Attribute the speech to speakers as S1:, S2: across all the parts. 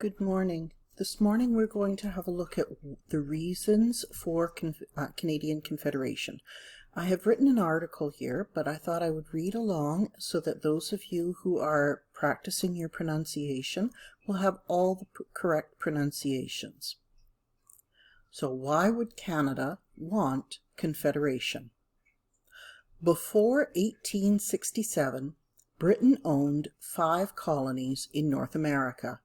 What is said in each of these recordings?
S1: Good morning. This morning we're going to have a look at the reasons for Canadian Confederation. I have written an article here, but I thought I would read along so that those of you who are practicing your pronunciation will have all the correct pronunciations. So why would Canada want Confederation? Before 1867, Britain owned 5 colonies in North America.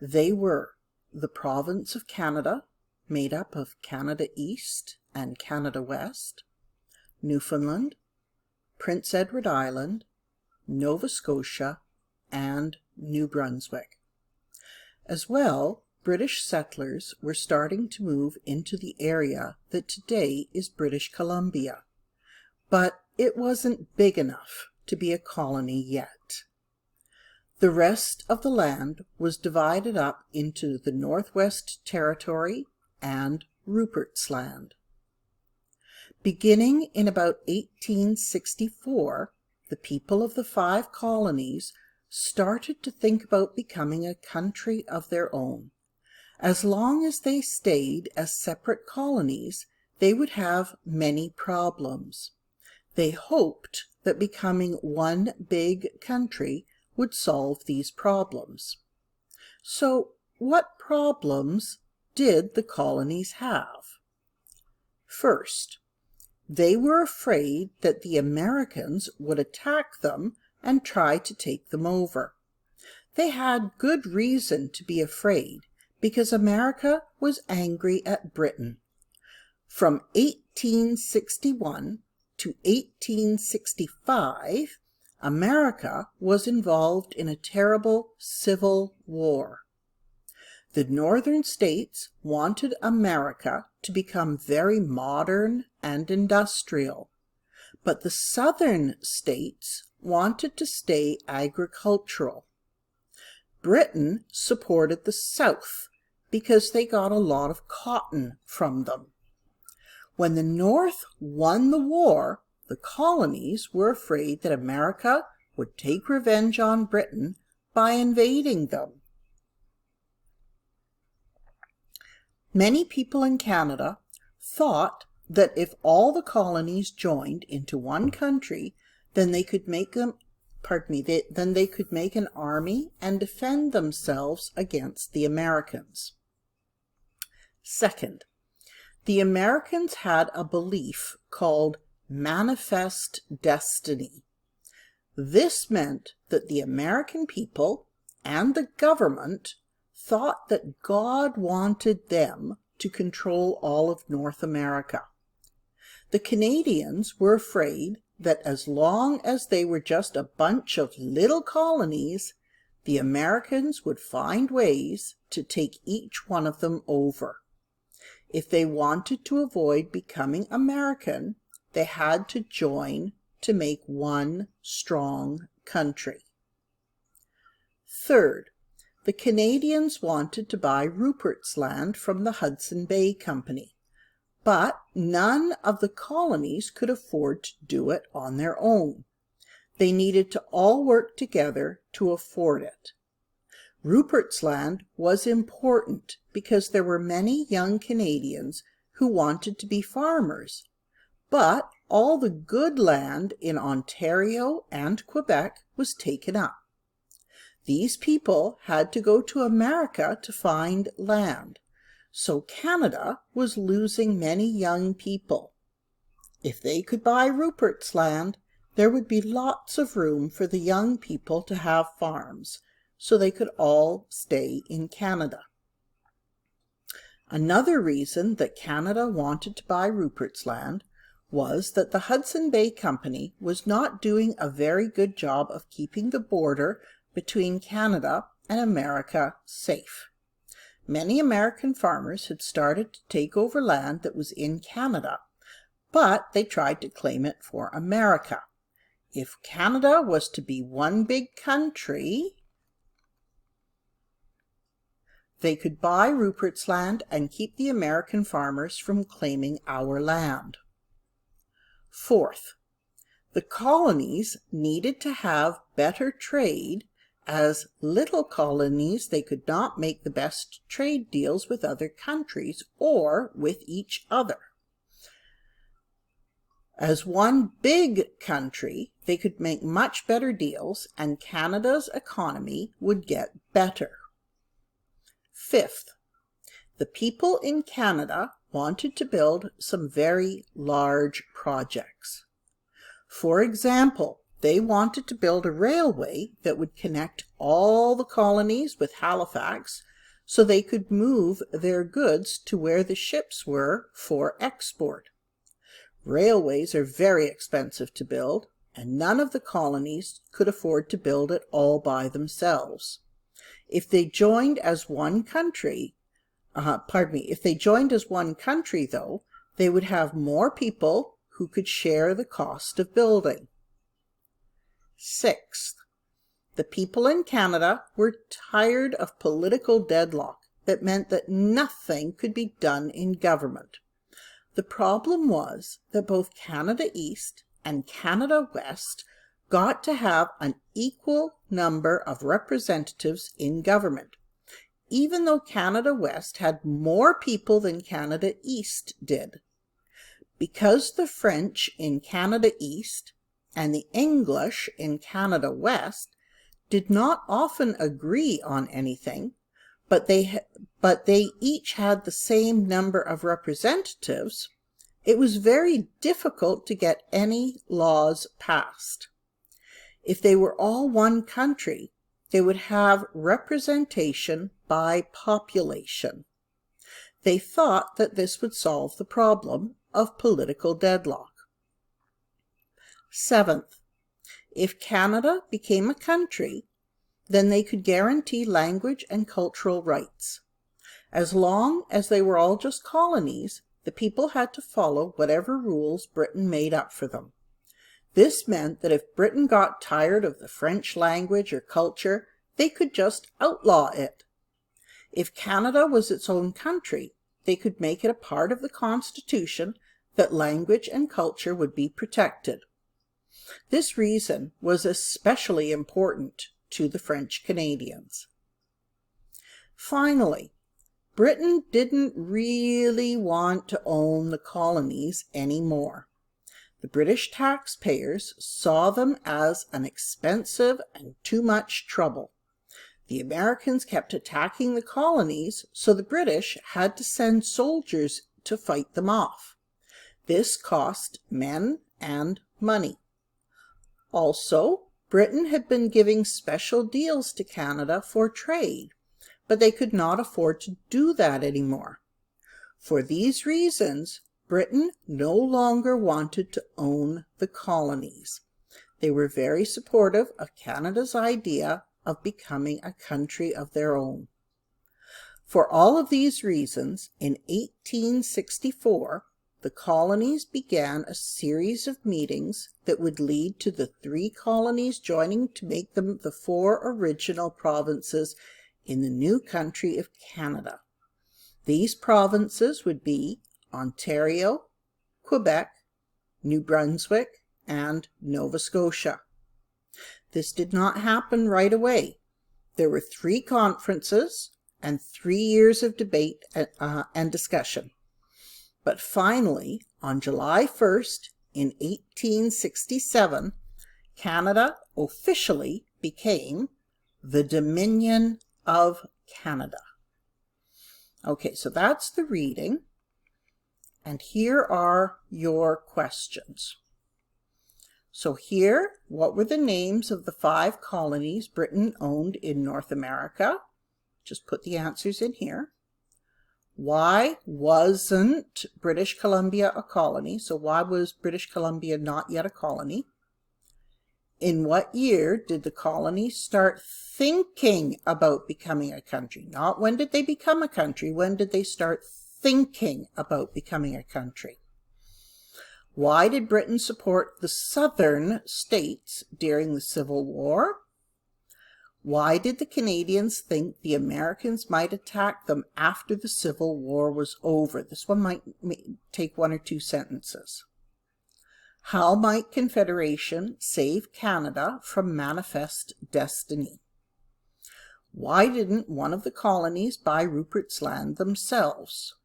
S1: They were the Province of Canada, made up of Canada East and Canada West, Newfoundland, Prince Edward Island, Nova Scotia, and New Brunswick. As well, British settlers were starting to move into the area that today is British Columbia, but it wasn't big enough to be a colony yet. The rest of the land was divided up into the Northwest Territory and Rupert's Land. Beginning in about 1864, the people of the 5 colonies started to think about becoming a country of their own. As long as they stayed as separate colonies, they would have many problems. They hoped that becoming one big country would solve these problems. So, what problems did the colonies have? First, they were afraid that the Americans would attack them and try to take them over. They had good reason to be afraid because America was angry at Britain. From 1861 to 1865, America was involved in a terrible civil war. The northern states wanted America to become very modern and industrial, but the southern states wanted to stay agricultural. Britain supported the South because they got a lot of cotton from them. When the North won the war, the colonies were afraid that America would take revenge on Britain by invading them. Many people in Canada thought that if all the colonies joined into one country, then they could make an army and defend themselves against the Americans. Second, the Americans had a belief called manifest destiny. This meant that the American people and the government thought that God wanted them to control all of North America. The Canadians were afraid that as long as they were just a bunch of little colonies, the Americans would find ways to take each one of them over. If they wanted to avoid becoming American, they had to join to make one strong country. Third, the Canadians wanted to buy Rupert's Land from the Hudson Bay Company, but none of the colonies could afford to do it on their own. They needed to all work together to afford it. Rupert's Land was important because there were many young Canadians who wanted to be farmers, but all the good land in Ontario and Quebec was taken up. These people had to go to America to find land, so Canada was losing many young people. If they could buy Rupert's Land, there would be lots of room for the young people to have farms, so they could all stay in Canada. Another reason that Canada wanted to buy Rupert's Land was that the Hudson Bay Company was not doing a very good job of keeping the border between Canada and America safe. Many American farmers had started to take over land that was in Canada, but they tried to claim it for America. If Canada was to be one big country, they could buy Rupert's Land and keep the American farmers from claiming our land. Fourth, the colonies needed to have better trade As little colonies, they could not make the best trade deals with other countries or with each other. As one big country, they could make much better deals, and Canada's economy would get better. Fifth, the people in Canada wanted to build some very large projects. For example, they wanted to build a railway that would connect all the colonies with Halifax so they could move their goods to where the ships were for export. Railways are very expensive to build, and none of the colonies could afford to build it all by themselves. If they joined as one country, though, they would have more people who could share the cost of building. Sixth, the people in Canada were tired of political deadlock that meant that nothing could be done in government. The problem was that both Canada East and Canada West got to have an equal number of representatives in government, even though Canada West had more people than Canada East did. Because the French in Canada East and the English in Canada West did not often agree on anything, but they each had the same number of representatives, it was very difficult to get any laws passed. If they were all one country, they would have representation by population. They thought that this would solve the problem of political deadlock. Seventh, if Canada became a country, then they could guarantee language and cultural rights. As long as they were all just colonies, the people had to follow whatever rules Britain made up for them. This meant that if Britain got tired of the French language or culture, they could just outlaw it. If Canada was its own country, they could make it a part of the Constitution that language and culture would be protected. This reason was especially important to the French Canadians. Finally, Britain didn't really want to own the colonies anymore. The British taxpayers saw them as an expensive and too much trouble. The Americans kept attacking the colonies, so the British had to send soldiers to fight them off. This cost men and money. Also, Britain had been giving special deals to Canada for trade, but they could not afford to do that anymore. For these reasons, Britain no longer wanted to own the colonies. They were very supportive of Canada's idea of becoming a country of their own. For all of these reasons, in 1864, the colonies began a series of meetings that would lead to the 3 colonies joining to make them the 4 original provinces in the new country of Canada. These provinces would be Ontario, Quebec, New Brunswick, and Nova Scotia. This did not happen right away. There were 3 conferences and 3 years of debate and discussion. But finally, on July 1st, in 1867, Canada officially became the Dominion of Canada. Okay, so that's the reading. And here are your questions. So here, what were the names of the 5 colonies Britain owned in North America? Just put the answers in here. Why wasn't British Columbia a colony? So why was British Columbia not yet a colony? In what year did the colonies start thinking about becoming a country? Not when did they become a country, when did they start thinking about becoming a country? Why did Britain support the southern states during the Civil War? Why did the Canadians think the Americans might attack them after the Civil War was over? This one might take 1 or 2 sentences. How might Confederation save Canada from manifest destiny? Why didn't one of the colonies buy Rupert's Land themselves?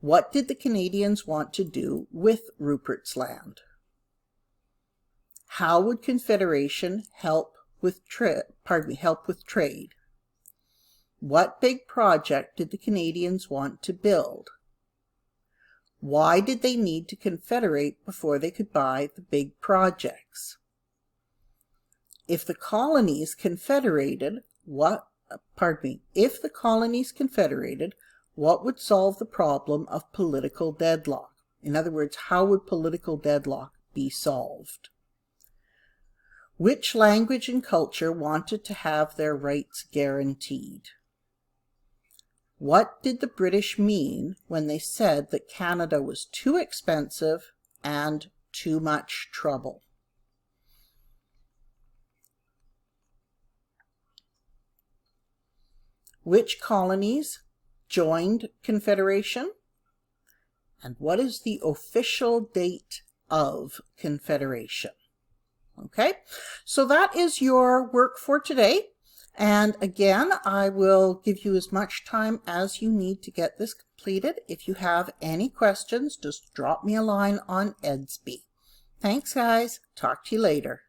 S1: What did the Canadians want to do with Rupert's Land? How would Confederation help with trade? What big project did the Canadians want to build? Why did they need to confederate before they could buy the big projects? If the colonies confederated, what would solve the problem of political deadlock? In other words, how would political deadlock be solved? Which language and culture wanted to have their rights guaranteed? What did the British mean when they said that Canada was too expensive and too much trouble? Which colonies joined Confederation? And what is the official date of Confederation? Okay, so that is your work for today. And again, I will give you as much time as you need to get this completed. If you have any questions, just drop me a line on Edsby. Thanks, guys. Talk to you later.